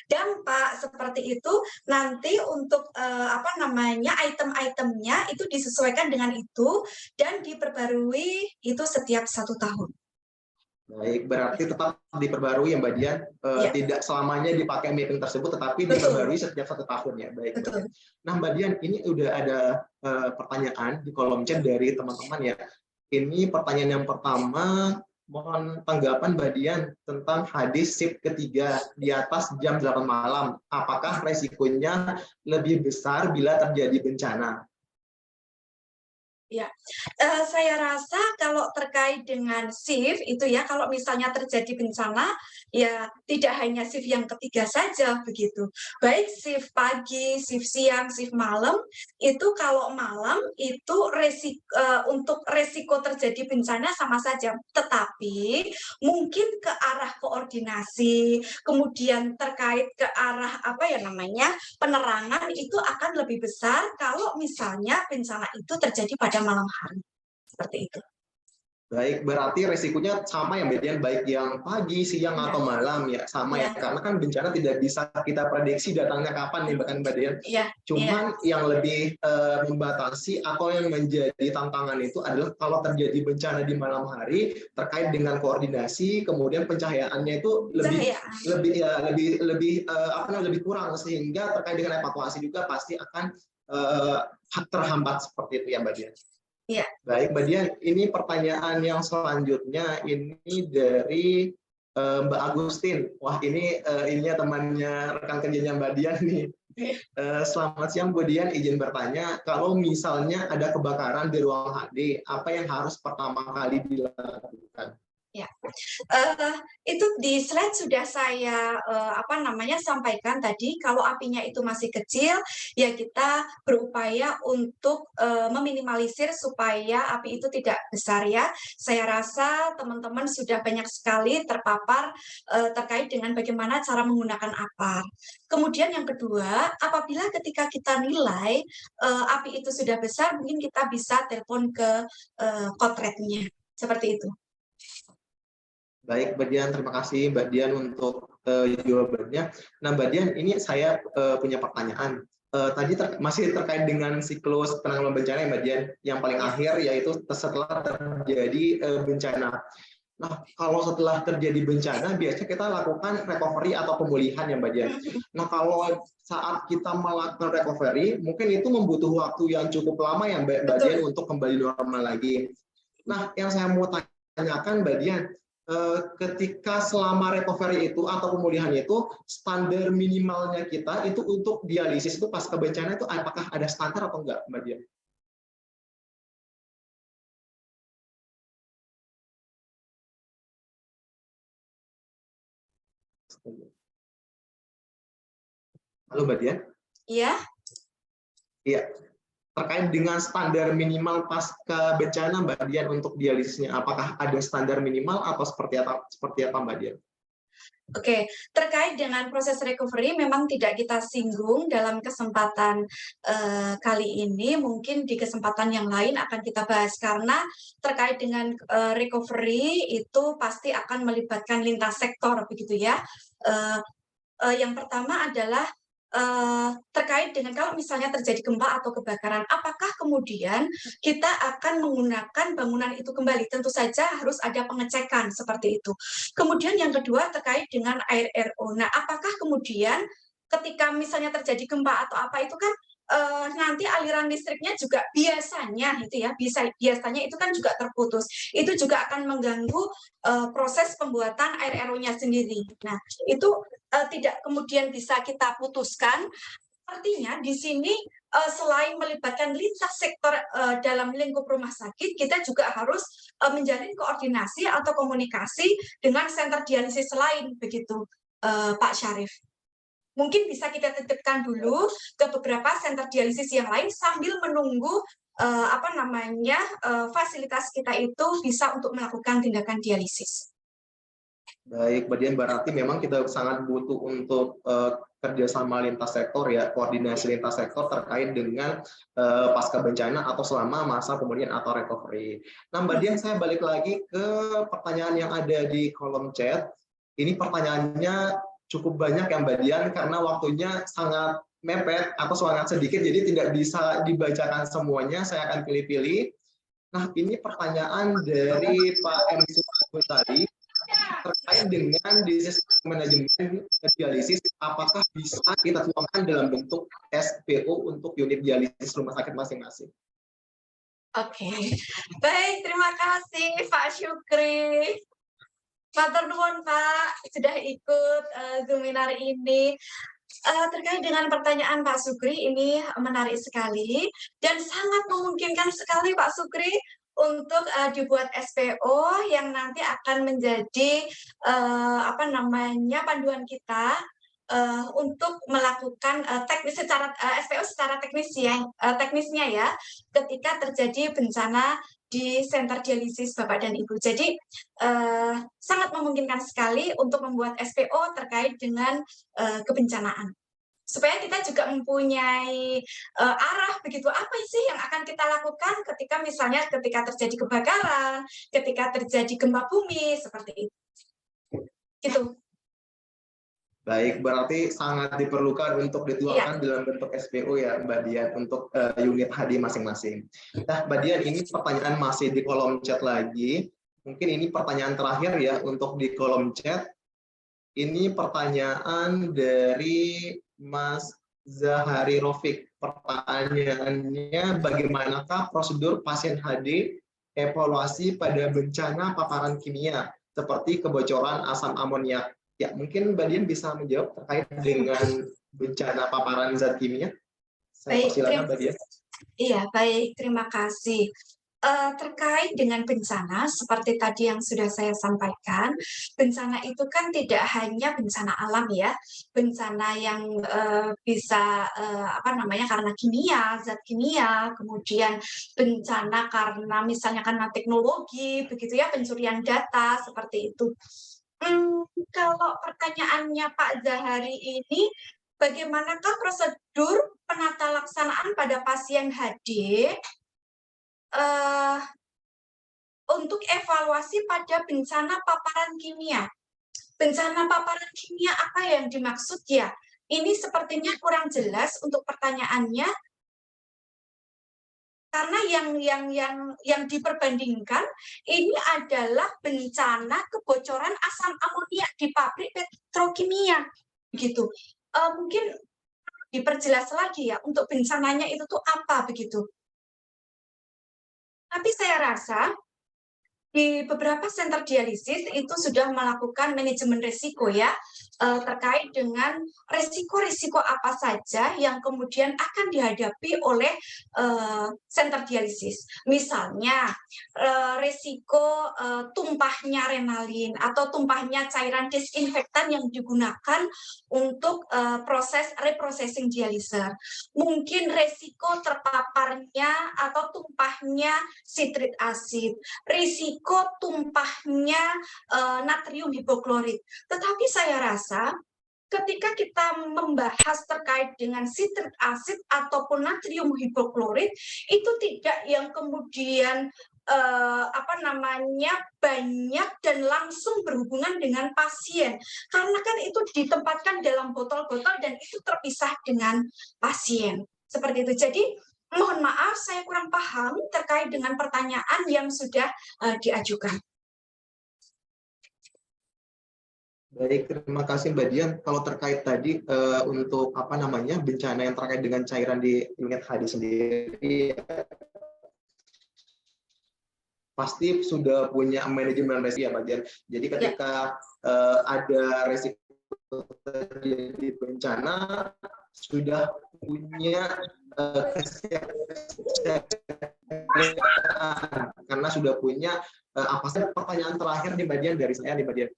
S2: dampak seperti itu. Nanti untuk item-itemnya itu disesuaikan dengan itu dan diperbarui itu setiap 1 tahun.
S1: Baik, berarti tetap diperbarui ya Mbak Dian, tidak selamanya dipakai mapping tersebut, tetapi diperbarui setiap 1 tahun ya. Baik.
S2: Betul.
S1: Nah Mbak Dian, ini udah ada pertanyaan di kolom chat dari teman-teman ya. Ini pertanyaan yang pertama, mohon tanggapan Mbak Dian tentang hadis shift ketiga di atas jam 8 malam. Apakah resikonya lebih besar bila terjadi bencana?
S2: Ya, saya rasa kalau terkait dengan shift itu ya, kalau misalnya terjadi bencana, ya tidak hanya shift yang ketiga saja begitu. Baik shift pagi, shift siang, shift malam, itu kalau malam itu untuk resiko terjadi bencana sama saja. Tetapi mungkin ke arah koordinasi, kemudian terkait ke arah penerangan itu akan lebih besar kalau misalnya bencana itu terjadi pada malam hari, seperti itu.
S1: Baik, berarti resikonya sama ya Mbak Dian, baik yang pagi, siang atau malam ya, sama ya, karena kan bencana tidak bisa kita prediksi datangnya kapan nih Mbak Dian. Cuman yang lebih membatasi atau yang menjadi tantangan itu adalah kalau terjadi bencana di malam hari terkait dengan koordinasi, kemudian pencahayaannya itu lebih kurang, sehingga terkait dengan evakuasi juga pasti akan terhambat seperti itu ya Mbak Dian.
S2: Iya.
S1: Baik Mbak Dian, ini pertanyaan yang selanjutnya ini dari Mbak Agustin. Wah ini temannya rekan kerjanya Mbak Dian nih. Selamat siang Bu Dian, izin bertanya, kalau misalnya ada kebakaran di ruang HD, apa yang harus pertama kali dilakukan?
S2: Ya, itu di slide sudah saya sampaikan tadi. Kalau apinya itu masih kecil, ya kita berupaya untuk meminimalisir supaya api itu tidak besar ya. Saya rasa teman-teman sudah banyak sekali terpapar terkait dengan bagaimana cara menggunakan APAR. Kemudian yang kedua, apabila ketika kita nilai api itu sudah besar, mungkin kita bisa telepon ke kotretnya, seperti itu.
S1: Baik, Mbak Dian, terima kasih Mbak Dian untuk jawabannya. Nah, Mbak Dian, ini saya punya pertanyaan. Tadi masih terkait dengan siklus penanggulangan bencana ya Mbak Dian, yang paling akhir yaitu setelah terjadi bencana. Nah, kalau setelah terjadi bencana, biasanya kita lakukan recovery atau pemulihan ya Mbak Dian. Nah, kalau saat kita melakukan recovery, mungkin itu membutuhkan waktu yang cukup lama ya Mbak Dian untuk kembali normal lagi. Nah, yang saya mau tanyakan Mbak Dian, ketika selama recovery itu atau pemulihan itu, standar minimalnya kita itu untuk dialisis itu pasca bencana itu apakah ada standar atau enggak Mbak Dian? Halo Mbak Dian?
S2: Iya.
S1: Iya. Terkait dengan standar minimal pasca bencana Mbak Dian untuk dialisisnya, apakah ada standar minimal atau seperti apa Mbak Dian?
S2: Oke, terkait dengan proses recovery memang tidak kita singgung dalam kesempatan kali ini, mungkin di kesempatan yang lain akan kita bahas karena terkait dengan recovery itu pasti akan melibatkan lintas sektor begitu ya. Yang pertama adalah terkait dengan kalau misalnya terjadi gempa atau kebakaran, apakah kemudian kita akan menggunakan bangunan itu kembali? Tentu saja harus ada pengecekan seperti itu. Kemudian yang kedua terkait dengan air RO. Nah, apakah kemudian ketika misalnya terjadi gempa atau apa itu kan nanti aliran listriknya juga biasanya itu ya, biasanya itu kan juga terputus. Itu juga akan mengganggu proses pembuatan air RO-nya sendiri. Nah, itu tidak kemudian bisa kita putuskan. Artinya di sini selain melibatkan lintas sektor dalam lingkup rumah sakit, kita juga harus menjalin koordinasi atau komunikasi dengan senter dialisis lain, begitu Pak Syarif. Mungkin bisa kita titipkan dulu ke beberapa senter dialisis yang lain sambil menunggu fasilitas kita itu bisa untuk melakukan tindakan dialisis.
S1: Baik, Mbak Dian, berarti memang kita sangat butuh untuk kerjasama lintas sektor ya, koordinasi lintas sektor terkait dengan pasca bencana atau selama masa pemulihan atau recovery. Nah, Mbak Dian, saya balik lagi ke pertanyaan yang ada di kolom chat. Ini pertanyaannya cukup banyak ya Mbak Dian, karena waktunya sangat mepet atau sangat sedikit, jadi tidak bisa dibacakan semuanya, saya akan pilih-pilih. Nah, ini pertanyaan dari Pak M. Sumatari terkait dengan disease manajemen dialisis, apakah bisa kita tuangkan dalam bentuk SPO untuk unit dialisis rumah sakit masing-masing?
S2: Oke, baik, terima kasih Pak Syukri. Matur nuwun Pak, sudah ikut Zoominar ini. Terkait dengan pertanyaan Pak Sukri, ini menarik sekali dan sangat memungkinkan sekali Pak Sukri untuk dibuat SPO yang nanti akan menjadi panduan kita untuk melakukan SPO secara teknisnya ya, ketika terjadi bencana di senter dialisis Bapak dan Ibu. Jadi sangat memungkinkan sekali untuk membuat SPO terkait dengan kebencanaan. Supaya kita juga mempunyai arah begitu, apa sih yang akan kita lakukan ketika terjadi kebakaran, ketika terjadi gempa bumi, seperti itu. Gitu.
S1: Baik, berarti sangat diperlukan untuk dituangkan dalam bentuk SPO ya Mbak Dian, untuk unit HD masing-masing. Nah Mbak Dian, ini pertanyaan masih di kolom chat lagi. Mungkin ini pertanyaan terakhir ya untuk di kolom chat. Ini pertanyaan dari Mas Zahari Rofik. Pertanyaannya, bagaimanakah prosedur pasien HD evaluasi pada bencana paparan kimia seperti kebocoran asam amoniak? Ya, mungkin Mbak Dian bisa menjawab terkait dengan bencana paparan zat kimia. Saya persilakan Mbak Dian.
S2: Iya, baik, terima kasih. Terkait dengan bencana, seperti tadi yang sudah saya sampaikan, bencana itu kan tidak hanya bencana alam ya, bencana yang bisa karena kimia, zat kimia, kemudian bencana karena misalnya karena teknologi, begitu ya, pencurian data seperti itu. Kalau pertanyaannya Pak Zahari ini, bagaimanakah prosedur penata laksanaan pada pasien HD untuk evaluasi pada bencana paparan kimia? Bencana paparan kimia apa yang dimaksud ya? Ini sepertinya kurang jelas untuk pertanyaannya. Karena yang diperbandingkan ini adalah bencana kebocoran asam amonia di pabrik petrokimia, begitu. Mungkin diperjelas lagi ya untuk bencananya itu tuh apa begitu. Tapi saya rasa di beberapa center dialisis itu sudah melakukan manajemen risiko ya, terkait dengan risiko-risiko apa saja yang kemudian akan dihadapi oleh center dialisis. Misalnya risiko tumpahnya renalin atau tumpahnya cairan disinfektan yang digunakan untuk proses reprocessing dialiser. Mungkin risiko terpaparnya atau tumpahnya sitrik asid, risiko tumpahnya natrium hipoklorit. Tetapi saya rasa ketika kita membahas terkait dengan sitrik asid ataupun natrium hipoklorit, itu tidak yang kemudian banyak dan langsung berhubungan dengan pasien, karena kan itu ditempatkan dalam botol-botol dan itu terpisah dengan pasien seperti itu. Jadi mohon maaf, saya kurang paham terkait dengan pertanyaan yang sudah diajukan.
S1: Baik, terima kasih Mbak Dian. Kalau terkait tadi untuk bencana yang terkait dengan cairan di unit HD sendiri, pasti sudah punya manajemen resiko ya Mbak Dian. Jadi ketika ada resiko terjadi bencana, sudah punya karena sudah punya apa sih pertanyaan terakhir nih Mbak Dian dari saya nih Mbak Dian.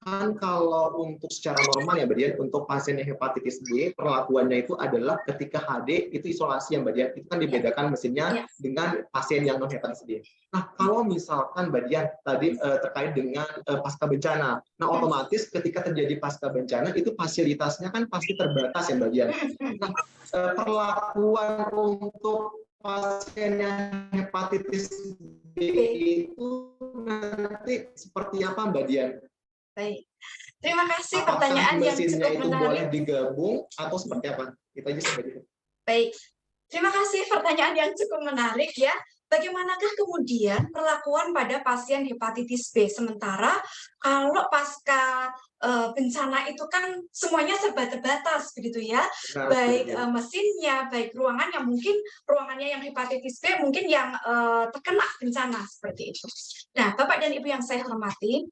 S1: Kan kalau untuk secara normal ya Mbak Dian, untuk pasien hepatitis B perlakuannya itu adalah ketika HD itu isolasi ya Mbak Dian, itu kan dibedakan mesinnya dengan pasien yang non hepatitis B. Nah kalau misalkan Mbak Dian tadi terkait dengan pasca bencana, nah otomatis ketika terjadi pasca bencana itu fasilitasnya kan pasti terbatas ya Mbak Dian. Nah perlakuan untuk pasien yang hepatitis B itu nanti seperti apa Mbak Dian?
S2: Baik, terima kasih.
S1: Apakah
S2: pertanyaan yang
S1: mesinnya
S2: cukup
S1: itu
S2: menarik.
S1: boleh digabung atau seperti apa? Kita aja seperti itu.
S2: Baik, terima kasih pertanyaan yang cukup menarik ya. Bagaimanakah kemudian perlakuan pada pasien hepatitis B? Sementara kalau pasca bencana itu kan semuanya serba terbatas begitu ya, baik mesinnya, baik ruangannya, mungkin ruangannya yang hepatitis B mungkin yang terkena bencana seperti itu. Nah, Bapak dan Ibu yang saya hormati,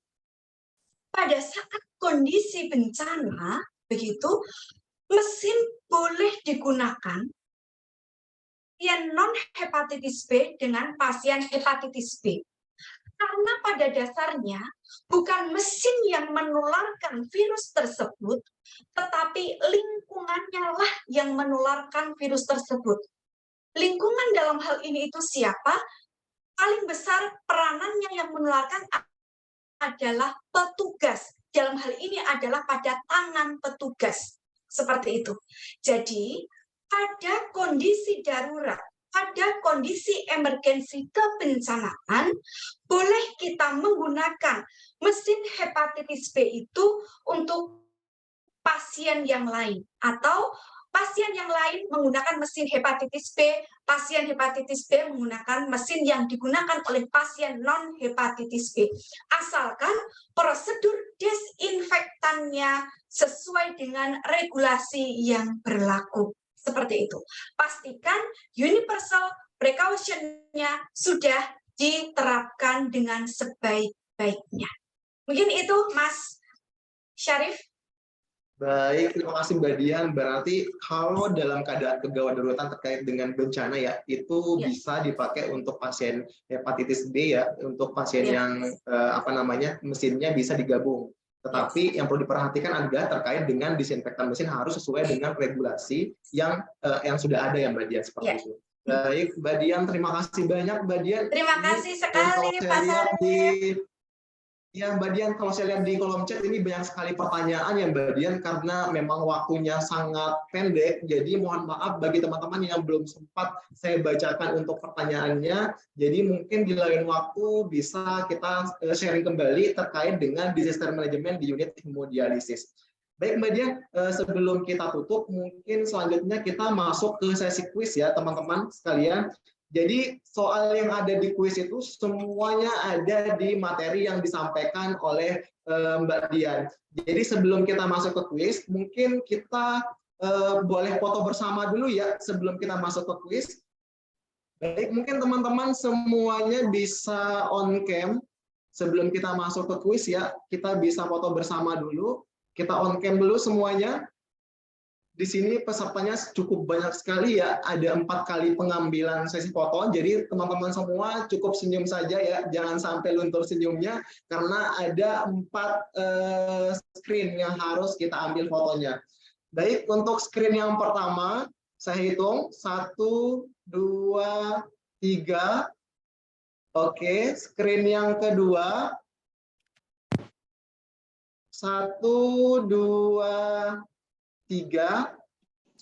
S2: pada saat kondisi bencana, begitu, mesin boleh digunakan pasien non-hepatitis B dengan pasien hepatitis B. Karena pada dasarnya bukan mesin yang menularkan virus tersebut, tetapi lingkungannya lah yang menularkan virus tersebut. Lingkungan dalam hal ini itu siapa? Paling besar peranannya yang menularkan adalah petugas. Dalam hal ini adalah pada tangan petugas. Seperti itu. Jadi, pada kondisi darurat, pada kondisi emergensi kebencanaan, boleh kita menggunakan mesin hepatitis B itu untuk pasien yang lain. Atau pasien yang lain menggunakan mesin hepatitis B, pasien hepatitis B menggunakan mesin yang digunakan oleh pasien non-hepatitis B. Asalkan prosedur desinfektannya sesuai dengan regulasi yang berlaku. Seperti itu. Pastikan universal precaution-nya sudah diterapkan dengan sebaik-baiknya. Mungkin itu Mas Syarif.
S1: Baik, terima kasih Mbak Dian. Berarti kalau dalam keadaan kegawat daruratan terkait dengan bencana ya, itu bisa dipakai untuk pasien hepatitis B ya, untuk pasien yang mesinnya bisa digabung. Tetapi yang perlu diperhatikan adalah terkait dengan disinfektan mesin harus sesuai dengan regulasi yang sudah ada ya Mbak Dian seperti itu. Baik, Mbak Dian, terima kasih banyak Mbak Dian.
S2: Terima kasih sekali Pak Syarif.
S1: Ya Mbak Dian, kalau saya lihat di kolom chat ini banyak sekali pertanyaan ya Mbak Dian, karena memang waktunya sangat pendek, jadi mohon maaf bagi teman-teman yang belum sempat saya bacakan untuk pertanyaannya, jadi mungkin di lain waktu bisa kita sharing kembali terkait dengan disaster management di unit hemodialisis. Baik Mbak Dian, sebelum kita tutup, mungkin selanjutnya kita masuk ke sesi kuis ya teman-teman sekalian. Jadi soal yang ada di kuis itu semuanya ada di materi yang disampaikan oleh Mbak Dian. Jadi sebelum kita masuk ke kuis, mungkin kita boleh foto bersama dulu ya sebelum kita masuk ke kuis. Baik, mungkin teman-teman semuanya bisa on cam sebelum kita masuk ke kuis ya. Kita bisa foto bersama dulu. Kita on cam dulu semuanya. Di sini pesertanya cukup banyak sekali ya, ada 4 kali pengambilan sesi foto. Jadi teman-teman semua cukup senyum saja ya, jangan sampai luntur senyumnya karena ada 4 screen yang harus kita ambil fotonya. Baik, untuk screen yang pertama saya hitung 1, 2, 3. Oke, screen yang kedua 1, 2, 3.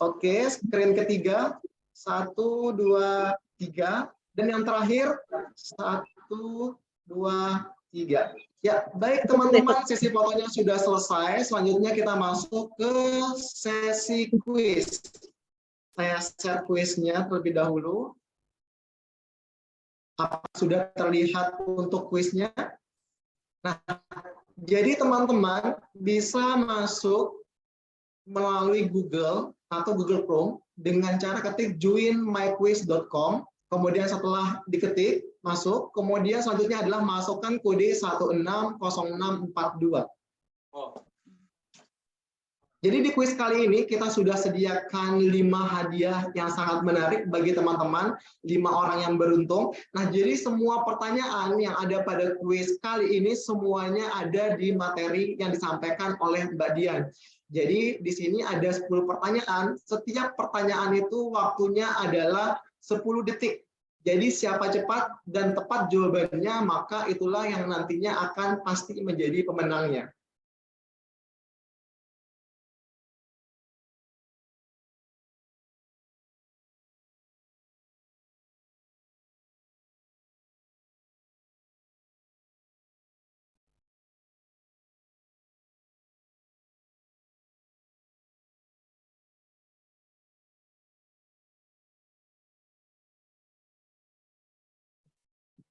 S1: Oke, screen ketiga 1, 2, 3. Dan yang terakhir 1, 2, 3. Ya, baik teman-teman, sesi fotonya sudah selesai. Selanjutnya kita masuk ke sesi kuis. Saya share kuisnya terlebih dahulu. Apakah sudah terlihat untuk kuisnya? Nah, jadi teman-teman bisa masuk melalui Google atau Google Chrome dengan cara ketik joinmyquiz.com. Kemudian setelah diketik, masuk. Kemudian selanjutnya adalah masukkan kode 160642. Jadi di kuis kali ini kita sudah sediakan 5 hadiah yang sangat menarik bagi teman-teman, 5 orang yang beruntung. Nah, jadi semua pertanyaan yang ada pada kuis kali ini semuanya ada di materi yang disampaikan oleh Mbak Dian. Jadi di sini ada 10 pertanyaan, setiap pertanyaan itu waktunya adalah 10 detik. Jadi siapa cepat dan tepat jawabannya, maka itulah yang nantinya akan pasti menjadi pemenangnya.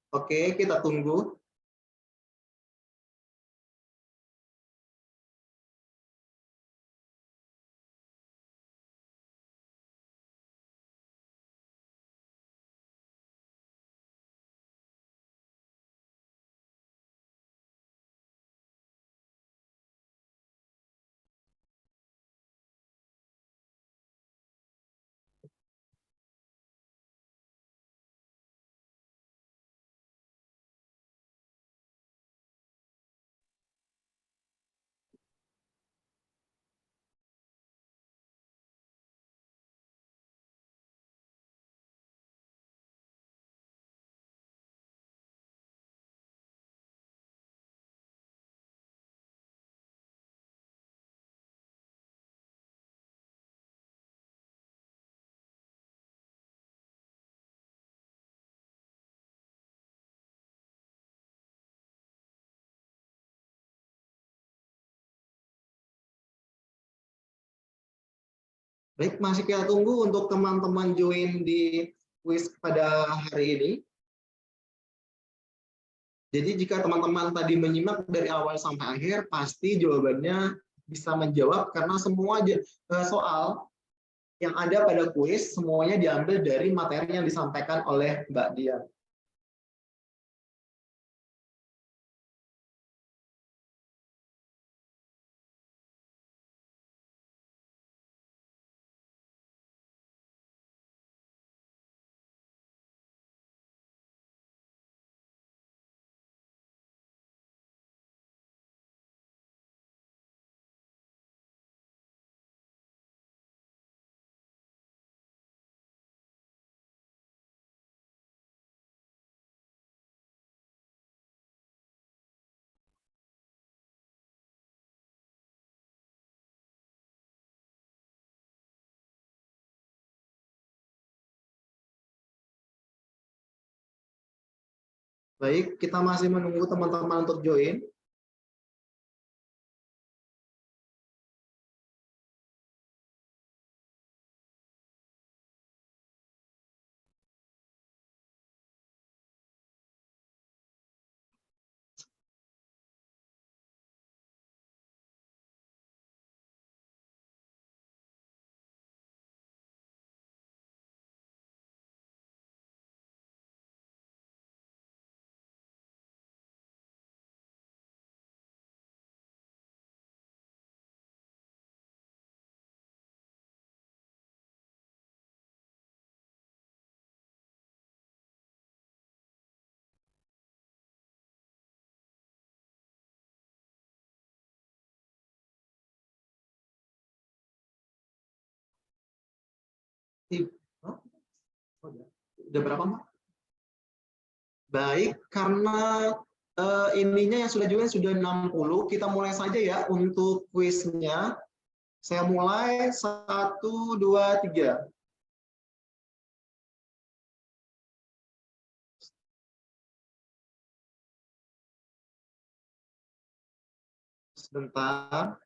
S1: Oke, kita tunggu. Baik, masih kita tunggu untuk teman-teman join di kuis pada hari ini. Jadi jika teman-teman tadi menyimak dari awal sampai akhir, pasti jawabannya bisa menjawab karena semua soal yang ada pada kuis semuanya diambil dari materi yang disampaikan oleh Mbak Dian. Baik, kita masih menunggu teman-teman untuk join. Udah berapa, Mbak? Baik, karena ininya yang sudah join sudah 60, kita mulai saja ya untuk kuisnya. Saya mulai 1, 2, 3. Sebentar.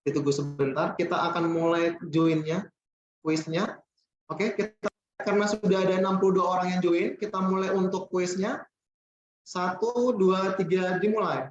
S1: Ditunggu sebentar, kita akan mulai joinnya, kuisnya. Oke, karena sudah ada 62 orang yang join, kita mulai untuk kuisnya. 1, 2, 3, dimulai.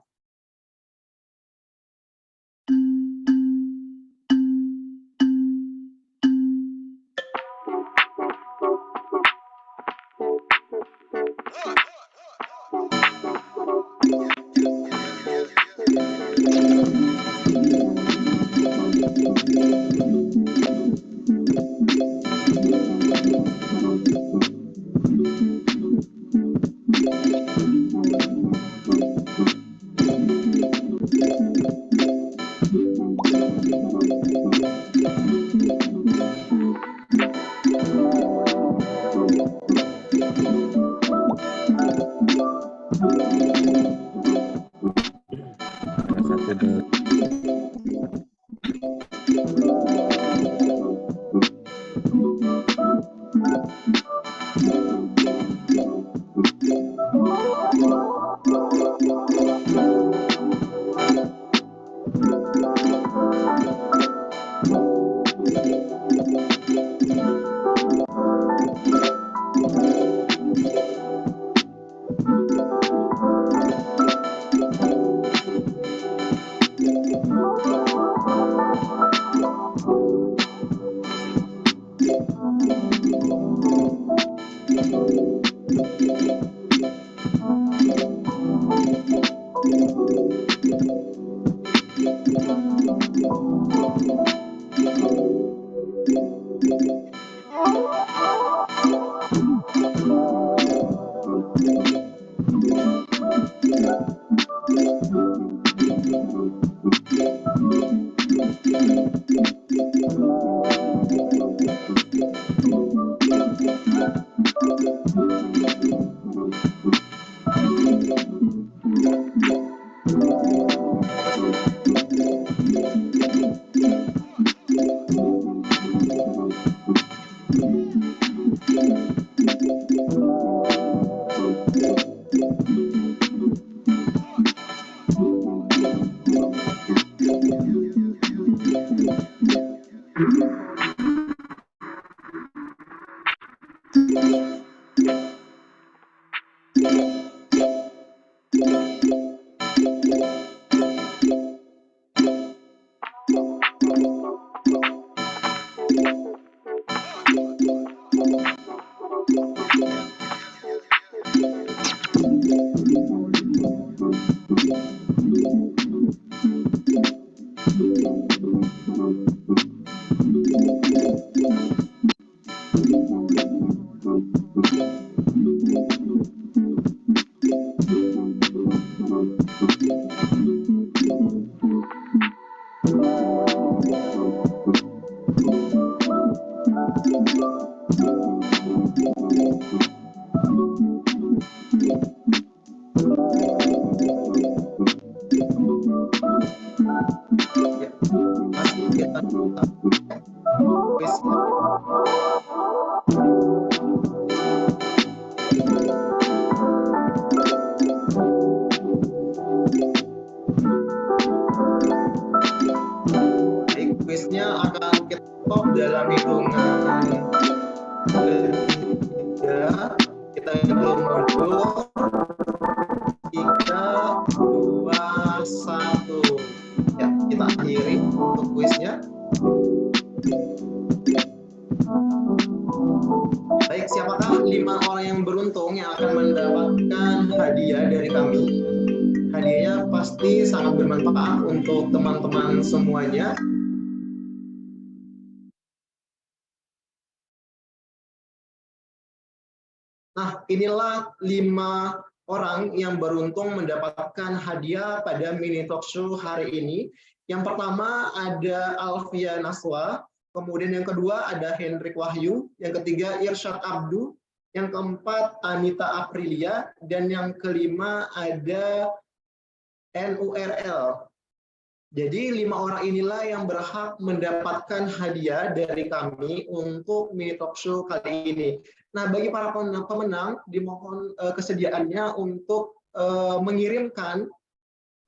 S1: Quiznya akan kita stop dalam hitungan 3, kita hitung mundur, 3, 2, 1. Ya, kita akhiri untuk kuisnya. Baik, siapakah 5 orang yang beruntung yang akan mendapatkan hadiah dari kami. Hadiahnya pasti sangat bermanfaat untuk teman-teman semuanya. Nah, inilah 5 orang yang beruntung mendapatkan hadiah pada mini talk show hari ini. Yang pertama ada Alfia Naswa, kemudian yang kedua ada Hendrik Wahyu, yang ketiga Irsyad Abdu, yang keempat Anita Aprilia, dan yang kelima ada NURL. Jadi 5 orang inilah yang berhak mendapatkan hadiah dari kami untuk mini talk show kali ini. Nah, bagi para pemenang dimohon kesediaannya untuk mengirimkan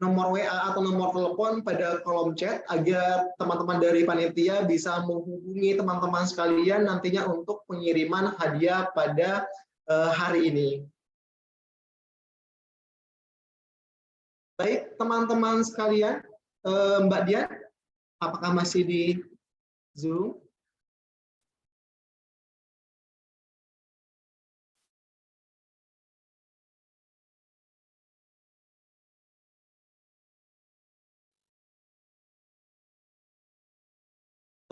S1: nomor WA atau nomor telepon pada kolom chat agar teman-teman dari panitia bisa menghubungi teman-teman sekalian nantinya untuk pengiriman hadiah pada hari ini. Baik, teman-teman sekalian, Mbak Dian, apakah masih di Zoom?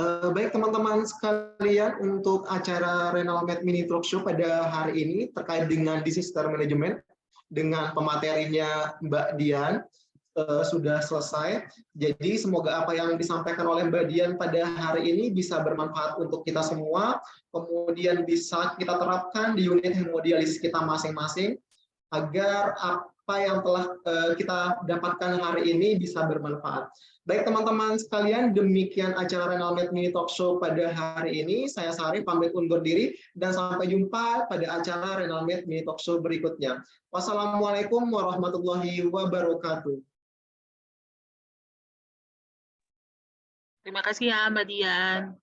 S1: Baik teman-teman sekalian, untuk acara Renalmed Mini Talk Show pada hari ini terkait dengan disaster management dengan pematerinya Mbak Dian sudah selesai. Jadi semoga apa yang disampaikan oleh Mbak Dian pada hari ini bisa bermanfaat untuk kita semua, kemudian bisa kita terapkan di unit hemodialisis kita masing-masing agar apa yang telah kita dapatkan hari ini bisa bermanfaat. Baik teman-teman sekalian, demikian acara Renalmed Mini Talk Show pada hari ini. Saya Sari pamit undur diri dan sampai jumpa pada acara Renalmed Mini Talk Show berikutnya. Wassalamualaikum warahmatullahi wabarakatuh.
S4: Terima kasih ya Mbak Dian.